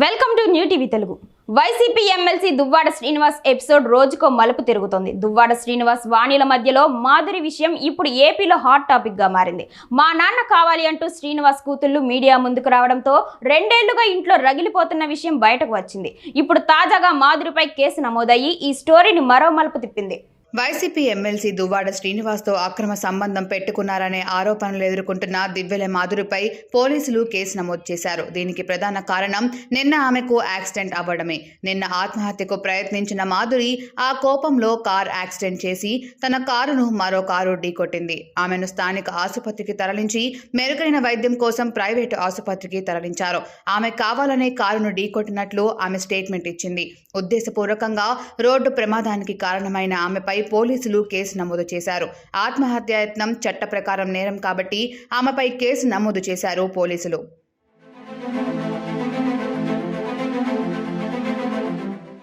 Welcome to new TV Telugu. YCP MLC Duvvada Srinivas episode రోజుకో మలుపు తిరుగుతోంది. దువ్వాడ శ్రీనివాస్ వాణిల మధ్యలో మాధురి విషయం ఇప్పుడు ఏపీలో హాట్ టాపిక్ గా మారింది. మా నాన్న కావాలి అంటూ శ్రీనివాస్ కూతుళ్లు మీడియా ముందుకు రావడంతో 2 ఏళ్లుగా ఇంట్లో రగిలిపోతున్న విషయం బయటకు వచ్చింది. ఇప్పుడు తాజాగా మాధురిపై కేసు నమోదయ్యి ఈ స్టోరీని మరో మలుపు తిప్పింది. వైసీపీ ఎమ్మెల్సీ దువ్వాడ శ్రీనివాస్తో అక్రమ సంబంధం పెట్టుకున్నారనే ఆరోపణలు ఎదుర్కొంటున్న దివ్వెల మాధురిపై పోలీసులు కేసు నమోదు చేశారు. దీనికి ప్రధాన కారణం నిన్న ఆమెకు యాక్సిడెంట్ అవ్వడమే. నిన్న ఆత్మహత్యకు ప్రయత్నించిన మాధురి ఆ కోపంలో కార్ యాక్సిడెంట్ చేసి తన కారును మరో కారు ఢీకొట్టింది. ఆమెను స్థానిక ఆసుపత్రికి తరలించి మెరుగైన వైద్యం కోసం ప్రైవేటు ఆసుపత్రికి తరలించారు. ఆమె కావాలనే కారును ఢీకొట్టినట్లు ఆమె స్టేట్మెంట్ ఇచ్చింది. ఉద్దేశపూర్వకంగా రోడ్డు ప్రమాదానికి కారణమైన ఆమెపై పోలీసులు కేసు నమోదు చేశారు. ఆత్మహత్యాయత్నం చట్ట ప్రకారం నేరం కాబట్టి ఆమెపై కేసు నమోదు చేశారు పోలీసులు.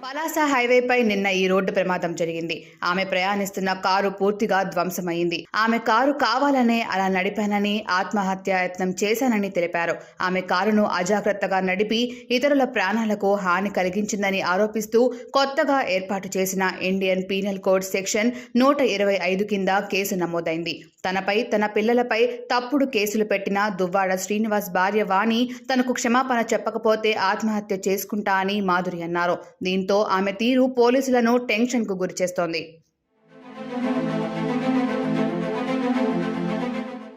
పలాస హైవేపై నిన్న ఈ రోడ్డు ప్రమాదం జరిగింది. ఆమె ప్రయాణిస్తున్న కారు పూర్తిగా ధ్వంసమైంది. ఆమె కారు కావాలనే అలా నడిపానని, ఆత్మహత్యాయత్నం చేశానని తెలిపారు. ఆమె కారును అజాగ్రత్తగా నడిపి ఇతరుల ప్రాణాలకు హాని కలిగించిందని ఆరోపిస్తూ కొత్తగా ఏర్పాటు చేసిన ఇండియన్ పీనల్ కోడ్ సెక్షన్ 125 కింద కేసు నమోదైంది. తనపై, తన పిల్లలపై తప్పుడు కేసులు పెట్టిన దువ్వాడ శ్రీనివాస్ భార్య వాణి తనకు క్షమాపణ చెప్పకపోతే ఆత్మహత్య చేసుకుంటా అని మాధురి అన్నారు. దీంతో ఆమె తీరు పోలీసులను టెన్షన్కు గురిచేస్తోంది.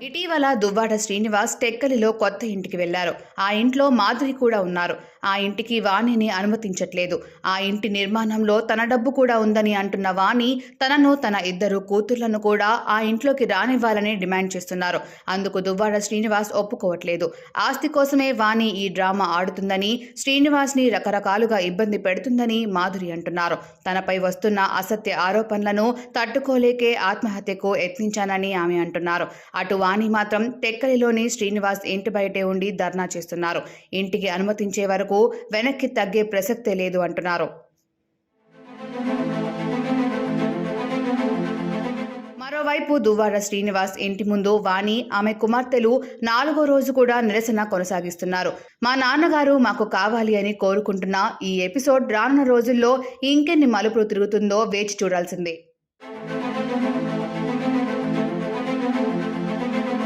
ఇటీవల దువ్వాడ శ్రీనివాస్ టెక్కలిలో కొత్త ఇంటికి వెళ్లారు. ఆ ఇంట్లో మాధురి కూడా ఉన్నారు. ఆ ఇంటికి వాణిని అనుమతించట్లేదు. ఆ ఇంటి నిర్మాణంలో తన డబ్బు కూడా ఉందని అంటున్న వాణి తనను, తన 2 కూతుళ్లను కూడా ఆ ఇంట్లోకి రానివ్వాలని డిమాండ్ చేస్తున్నారు. అందుకు దువ్వాడ శ్రీనివాస్ ఒప్పుకోవట్లేదు. ఆస్తి కోసమే వాణి ఈ డ్రామా ఆడుతుందని, శ్రీనివాస్ని రకరకాలుగా ఇబ్బంది పెడుతుందని మాధురి అంటున్నారు. తనపై వస్తున్న అసత్య ఆరోపణలను తట్టుకోలేకే ఆత్మహత్యకు యత్నించానని ఆమె అంటున్నారు. అటు వాణి మాత్రం టెక్కలిలోని శ్రీనివాస్ ఇంటి బయటే ఉండి ధర్నా చేస్తున్నారు. ఇంటికి అనుమతించే వరకు వెనక్కి తగ్గే ప్రసక్తే లేదు అంటున్నారు. మరోవైపు దువ్వాడ శ్రీనివాస్ ఇంటి ముందు వాణి, ఆమె కుమార్తెలు 4వ రోజు కూడా నిరసన కొనసాగిస్తున్నారు. మా నాన్నగారు మాకు కావాలి అని కోరుకుంటున్న ఈ ఎపిసోడ్ రానున్న రోజుల్లో ఇంకెన్ని మలుపులు తిరుగుతుందో వేచి చూడాల్సిందే.